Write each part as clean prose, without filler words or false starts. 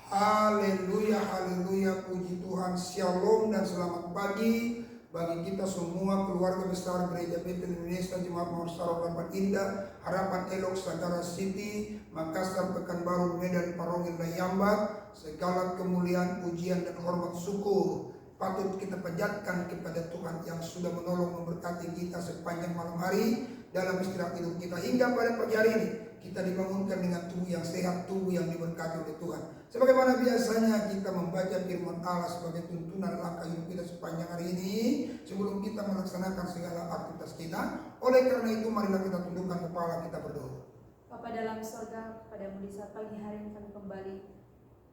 Haleluya, haleluya, puji Tuhan. Shalom dan selamat pagi bagi kita semua keluarga besar Gereja Betel Indonesia Jemaat Mahasaroh Harapan Indah, Harapan Elok Sagara City, Makassar, Pekanbaru, Medan, Parongin, Layambat. Segala kemuliaan, pujian dan hormat syukur patut kita panjatkan kepada Tuhan yang sudah menolong memberkati kita sepanjang malam hari dalam istirahat hidup kita hingga pada pagi hari ini. Kita dibangunkan dengan tubuh yang sehat, tubuh yang diberkati oleh Tuhan. Sebagaimana biasanya kita membaca firman Allah sebagai tuntunan langkah hidup kita sepanjang hari ini sebelum kita melaksanakan segala aktivitas kita. Oleh karena itu marilah kita tundukkan kepala, kita berdoa. Bapa dalam surga, kepadamu di saat pagi hari ini kami kembali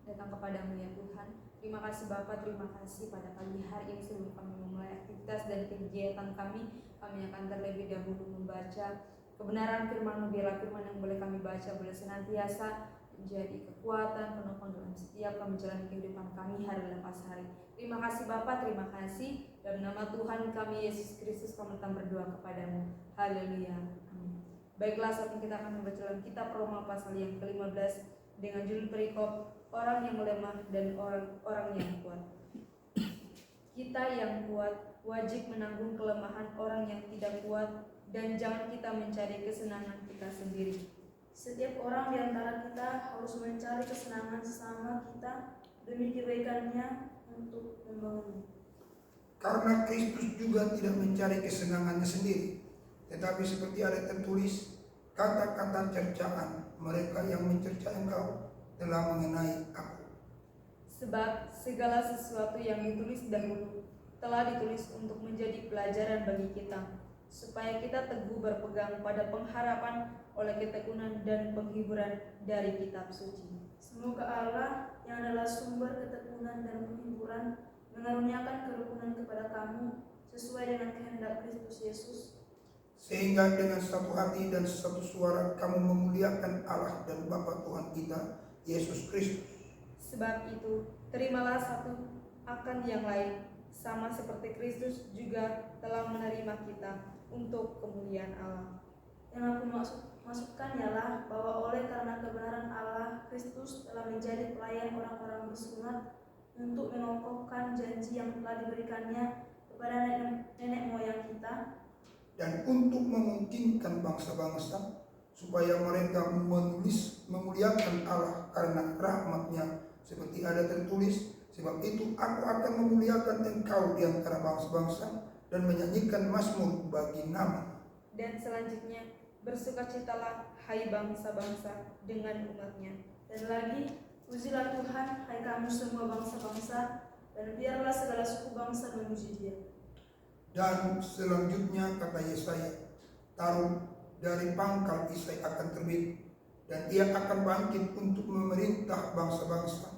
datang kepadamu ya Tuhan. Terima kasih Bapa, terima kasih pada pagi hari ini sebelum kami memulai aktivitas dan kegiatan kami akan terlebih dahulu membaca kebenaran firman-Mu. Biarlah firman yang boleh kami baca boleh senantiasa menjadi kekuatan penopang dalam setiap kami menjalani kehidupan kami hari lepas hari. Terima kasih Bapa, terima kasih. Dalam nama Tuhan kami Yesus Kristus kami datang berdoa kepadamu. Haleluya. Amin. Baiklah, saat ini kita akan membaca dalam kitab Roma pasal yang ke-15 dengan judul perikop orang yang lemah dan orang yang kuat. Kita yang kuat wajib menanggung kelemahan orang yang tidak kuat, dan jangan kita mencari kesenangan kita sendiri. Setiap orang di antara kita harus mencari kesenangan sesama kita demi kebaikannya untuk membangun. Karena Kristus juga tidak mencari kesenangannya sendiri, tetapi seperti ada tertulis, kata-kata cercaan mereka yang mencerca engkau telah mengenai aku. Sebab segala sesuatu yang ditulis dahulu telah ditulis untuk menjadi pelajaran bagi kita, supaya kita teguh berpegang pada pengharapan oleh ketekunan dan penghiburan dari kitab suci. Semoga Allah yang adalah sumber ketekunan dan penghiburan mengaruniakan kerukunan kepada kamu sesuai dengan kehendak Kristus Yesus, Sehingga dengan satu hati dan satu suara kamu memuliakan Allah dan Bapa Tuhan kita Yesus Kristus. Sebab itu terimalah satu akan yang lain, sama seperti Kristus juga telah menerima kita untuk kemuliaan Allah. Yang aku maksudkan ialah bahwa oleh karena kebenaran Allah, Kristus telah menjadi pelayan orang-orang bersunat untuk mengokohkan janji yang telah diberikannya kepada nenek moyang kita, Dan untuk memungkinkan bangsa-bangsa supaya mereka memuliakan Allah karena rahmat-Nya, seperti ada tertulis, sebab itu aku akan memuliakan engkau di antara bangsa-bangsa dan menyanyikan mazmur bagi nama. Dan selanjutnya, bersukacitalah hai bangsa-bangsa dengan umat-Nya. dan lagi, pujilah Tuhan, hai kamu semua bangsa-bangsa, dan biarlah segala suku bangsa memuji Dia. Dan selanjutnya kata Yesaya, taruh dari pangkal Isai akan terbit, dan ia akan bangkit untuk memerintah bangsa-bangsa,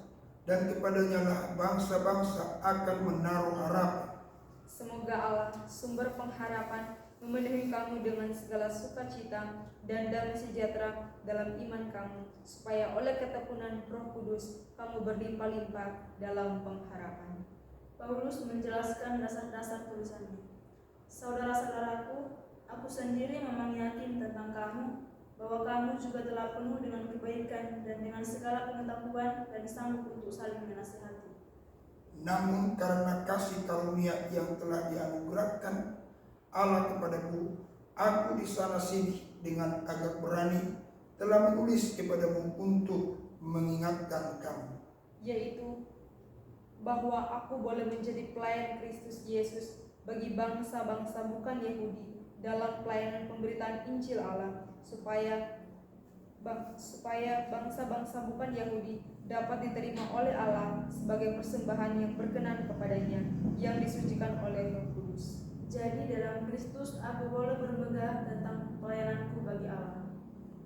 dan kepadanya lah bangsa-bangsa akan menaruh harapan. Semoga Allah, sumber pengharapan, memenuhi kamu dengan segala sukacita dan damai sejahtera dalam iman kamu, supaya oleh ketekunan Roh Kudus kamu berlimpah-limpah dalam pengharapan. Paulus menjelaskan dasar-dasar tulisannya. Saudara-saudaraku, aku sendiri memang yakin tentang kamu, bahwa kamu juga telah penuh dengan kebaikan dan dengan segala pengetahuan dan sanggup untuk saling menasihati. Namun karena kasih karunia yang telah dianugerahkan Allah kepadaku, aku di sana sini dengan agak berani telah menulis kepadamu untuk mengingatkan kamu, Yaitu bahwa aku boleh menjadi pelayan Kristus Yesus bagi bangsa-bangsa bukan Yahudi dalam pelayanan pemberitaan Injil Allah, supaya bangsa-bangsa bukan Yahudi dapat diterima oleh Allah sebagai persembahan yang berkenan kepadanya, yang disucikan oleh Roh Kudus. Jadi dalam Kristus aku boleh bermegah tentang pelayananku bagi Allah.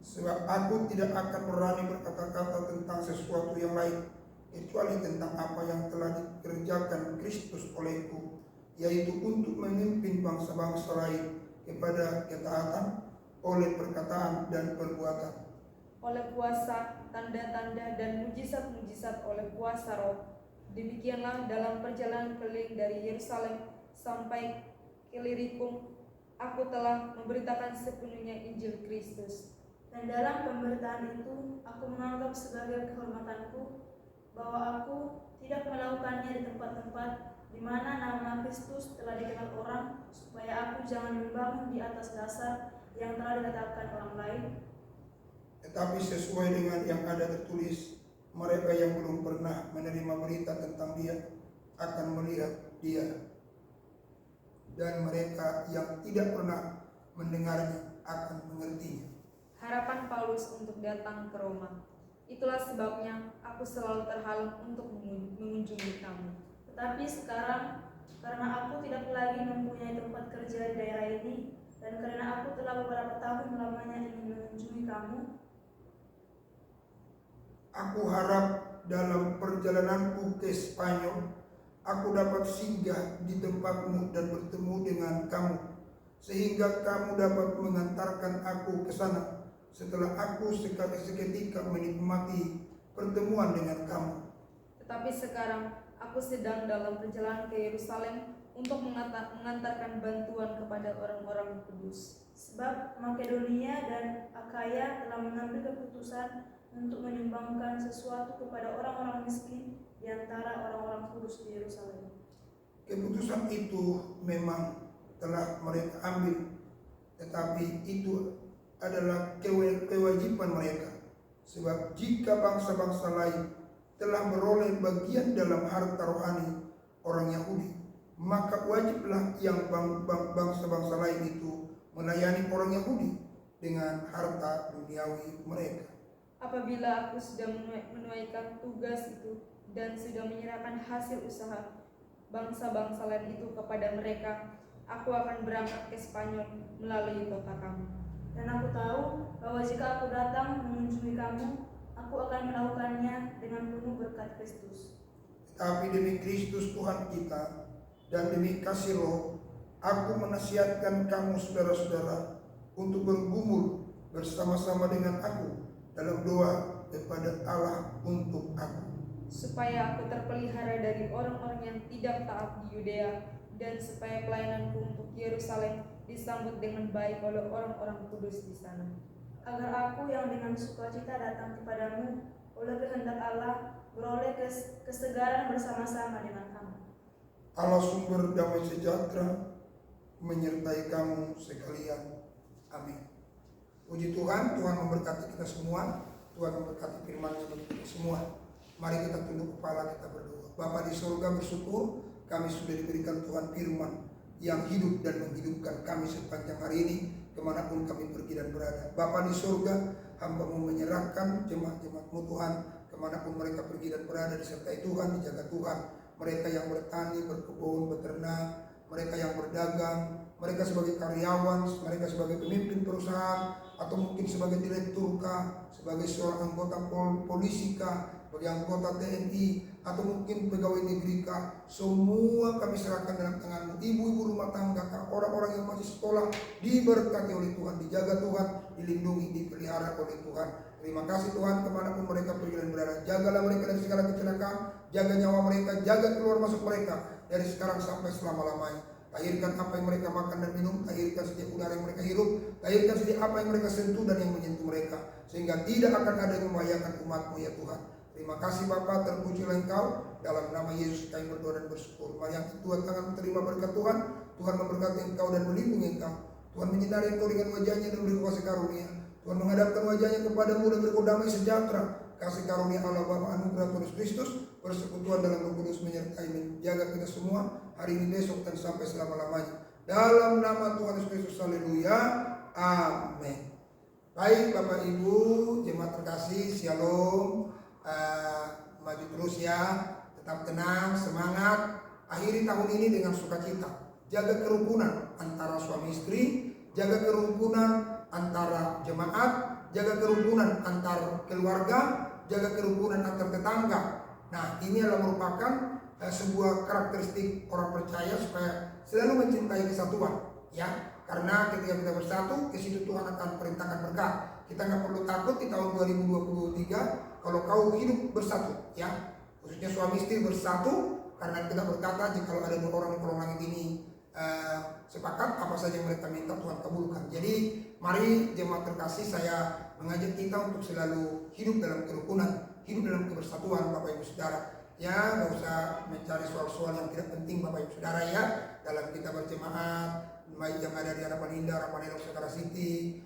sebab aku tidak akan berani berkata-kata tentang sesuatu yang lain kecuali tentang apa yang telah dikerjakan Kristus olehku, yaitu untuk memimpin bangsa-bangsa lain kepada ketaatan oleh perkataan dan perbuatan, Oleh kuasa, tanda-tanda dan mujizat-mujizat oleh kuasa Roh. Demikianlah dalam perjalanan keliling dari Yerusalem sampai ke Ilirikum, aku telah memberitakan sepenuhnya Injil Kristus. Dan dalam pemberitaan itu aku menganggap sebagai kehormatanku bahwa aku tidak melakukannya di tempat-tempat di mana nama Kristus telah dikenal orang, supaya aku jangan membangun di atas dasar yang telah diletakkan orang lain. Tetapi sesuai dengan yang ada tertulis, mereka yang belum pernah menerima berita tentang Dia akan melihat Dia, dan mereka yang tidak pernah mendengarnya akan mengertinya. Harapan Paulus untuk datang ke Roma. Itulah sebabnya aku selalu terhalang untuk mengunjungi kamu. Tetapi sekarang, karena aku tidak lagi mempunyai tempat kerja di daerah ini, dan karena aku telah beberapa tahun lamanya ingin mengunjungi kamu, Aku harap dalam perjalananku ke Spanyol, aku dapat singgah di tempatmu dan bertemu dengan kamu, sehingga kamu dapat mengantarkan aku ke sana setelah aku seketika menikmati pertemuan dengan kamu. Tetapi sekarang aku sedang dalam perjalanan ke Yerusalem untuk mengantarkan bantuan kepada orang-orang kudus. sebab Makedonia dan Akaya telah mengambil keputusan untuk menyumbangkan sesuatu kepada orang-orang miskin di antara orang-orang kudus di Yerusalem. Keputusan itu memang telah mereka ambil, tetapi itu adalah kewajiban mereka. Sebab jika bangsa-bangsa lain telah beroleh bagian dalam harta rohani orang Yahudi, maka wajiblah yang bangsa-bangsa lain itu melayani orang Yahudi dengan harta duniawi mereka. Apabila aku sudah menunaikan tugas itu dan sudah menyerahkan hasil usaha bangsa-bangsa lain itu kepada mereka, aku akan berangkat ke Spanyol melalui kota kamu. Dan aku tahu bahwa jika aku datang mengunjungi kamu, aku akan melakukannya dengan penuh berkat Kristus. Tetapi demi Kristus Tuhan kita dan demi kasih Roh, aku menasihatkan kamu saudara-saudara untuk bergumul bersama-sama dengan aku dalam doa kepada Allah untuk aku, supaya aku terpelihara dari orang-orang yang tidak taat di Yudea, dan supaya pelayananku untuk Yerusalem disambut dengan baik oleh orang-orang kudus di sana. Agar aku yang dengan sukacita datang kepadamu oleh kehendak Allah beroleh kesegaran bersama-sama dengan kamu. Allah sumber damai sejahtera menyertai kamu sekalian. Amin. Puji Tuhan, Tuhan memberkati kita semua. Tuhan memberkati firman-Nya bagi kita semua. Mari kita tunduk kepala, kita berdoa. Bapa di surga, bersyukur kami sudah diberikan Tuhan firman yang hidup dan menghidupkan kami sepanjang hari ini kemanapun kami pergi dan berada. Bapa di surga, hamba-Mu menyerahkan jemaat-jemaat-Mu Tuhan kemanapun mereka pergi dan berada, disertai Tuhan, dijaga Tuhan. Mereka yang bertani, berkebun, beternak, mereka yang berdagang, mereka sebagai karyawan, mereka sebagai pemimpin perusahaan, atau mungkin sebagai direktur kah, sebagai seorang anggota polisi kah, sebagai anggota TNI, atau mungkin pegawai negeri kah, semua kami serahkan dalam tangan-Mu. Ibu-ibu rumah tangga kah, orang-orang yang masih sekolah, diberkati oleh Tuhan, dijaga Tuhan, dilindungi, dipelihara oleh Tuhan. Terima kasih Tuhan, kemanapun mereka pergi dan berada, jagalah mereka dari segala kecelakaan, jaga nyawa mereka, jaga keluar masuk mereka dari sekarang sampai selama-lamanya. Tahirkan apa yang mereka makan dan minum, tahirkan setiap udara yang mereka hirup, tahirkan setiap apa yang mereka sentuh dan yang menyentuh mereka, sehingga tidak akan ada yang membahayakan umat-Mu ya Tuhan. Terima kasih Bapa, terpujilah Engkau. Dalam nama Yesus kami berdoa dan bersyukur. Mari yang Tuhan tangan terima berkat Tuhan. Tuhan memberkati Engkau dan melindungi Engkau. Tuhan menyinari Engkau dengan wajah-Nya dan beri kuasa karunia. Tuhan menghadapkan wajah-Nya kepadamu dan beri damai sejahtera. Kasih karunia Allah Bapa, anugerah Tuhan Kristus, persekutuan dalam Roh Kudus menyertai menjaga kita semua hari ini, besok, dan sampai selama-lamanya. Dalam nama Tuhan Yesus Kristus, haleluya, amin. Baik Bapak Ibu, jemaat terkasih, shalom. Maju terus ya, tetap tenang, semangat. Akhiri tahun ini dengan sukacita. Jaga kerukunan antara suami istri, jaga kerukunan antara jemaat, jaga kerukunan antar keluarga, jaga kerukunan antar tetangga. Nah, ini adalah merupakan sebuah karakteristik orang percaya supaya selalu mencintai kesatuan, ya. Karena ketika kita bersatu, ke situ Tuhan akan perintahkan berkat. Kita nggak perlu takut di tahun 2023 kalau kau hidup bersatu, ya. Khususnya suami istri bersatu, karena kita berkata jika ada dua orang di kolong langit ini sepakat, apa saja yang mereka minta Tuhan kabulkan. Jadi mari jemaat terkasih, saya mengajak kita untuk selalu hidup dalam kerukunan, hidup dalam kebersatuan Bapak Ibu Saudara. Ya, nggak usah mencari soal-soal yang tidak penting Bapak Ibu Saudara ya. Dalam kita berjemaat, baik yang ada di Harapan Indah, Harapan Elok Sagara City,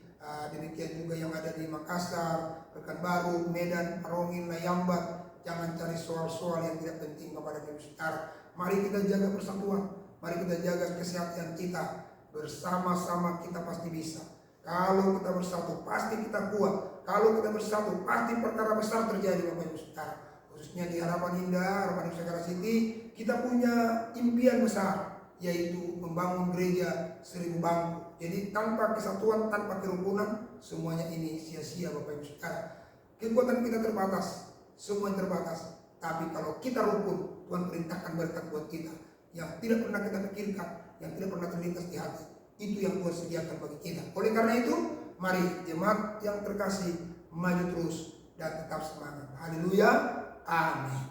demikian juga yang ada di Makassar, Pekanbaru, Medan, Arongin, Layambat. Jangan cari soal-soal yang tidak penting kepada Ibu Saudara. Mari kita jaga persatuan, mari kita jaga kesehatan kita. Bersama-sama kita pasti bisa. Kalau kita bersatu pasti kita kuat. Kalau kita bersatu pasti perkara besar terjadi Bapak Ibu Saudara. Khususnya di Harapan Indah, Harapan Elok Sagara City, kita punya impian besar, yaitu membangun gereja 1000 bangku. Jadi tanpa kesatuan, tanpa kerukunan, semuanya ini sia-sia Bapak Ibu Saudara. Kekuatan kita terbatas, semua terbatas. Tapi kalau kita rukun, Tuhan perintahkan berkat buat kita yang tidak pernah kita pikirkan, yang tidak pernah terlintas di hati. Itu yang Tuhan sediakan bagi kita. Oleh karena itu, mari jemaat yang terkasih maju terus dan tetap semangat. Haleluya. Amin.